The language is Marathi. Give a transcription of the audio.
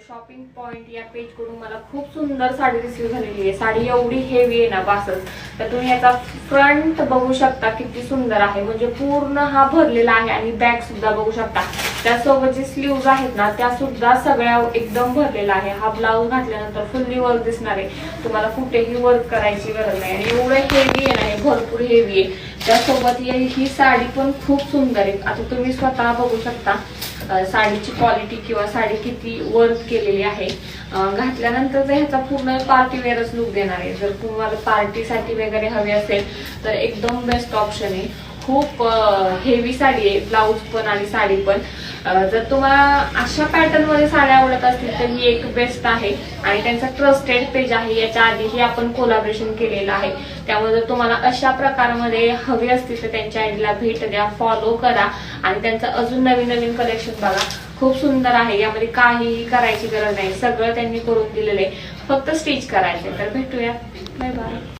शॉपिंग पॉइंट या पेज कडून मला खूप सुंदर साडी रिसीव झालेली आहे। साडी एवढी हेवी आहे ना बासच, तर तुम्ही याचा फ्रंट बघू शकता किती सुंदर आहे, म्हणजे पूर्ण हा भरलेला आहे आणि बॅक सुद्धा बघू शकता। त्यासोबत जे स्लीव्ज आहेत ना त्या सुद्धा सगळ्या एकदम भरलेला आहे। हा ब्लाउज घातल्यानंतर फुल्ली वर्क दिसणार आहे, तुम्हाला कुठेही वर्क करायची गरज नाही आणि एवढं हेवी आहे ना, भरपूर हेवी आहे। त्यासोबत ही साडी पण खूप सुंदर आहे। आता तुम्ही स्वतः बघू शकता साडीची क्वालिटी किंवा साडी किती वर्क केलेली आहे। घातल्यानंतर ह्याचा पूर्ण पार्टी वेअरच लुक देणार आहे। जर तुम्हाला पार्टीसाठी वगैरे हवे असेल तर एकदम बेस्ट ऑप्शन आहे। खूप हेवी साडी आहे, ब्लाउज पण आणि साडी पण। जर तुम्हाला अशा पॅटर्न मध्ये साड्या आवडत असतील तर ही एक बेस्ट आहे आणि त्यांचा ट्रस्टेड पेज आहे। याच्या आधीही आपण कोलॅबोरेशन केलेलं आहे, त्यामुळे जर तुम्हाला अशा प्रकारामध्ये हवे असतील तर त्यांच्या आयडीला भेट द्या, फॉलो करा आणि त्यांचं अजून नवीन नवीन कलेक्शन बघा। खूप सुंदर आहे, यामध्ये काहीही करायची गरज नाही, सगळं त्यांनी करून दिलेलं आहे, फक्त स्टिच करायचे। तर भेटूया, बाय बाय।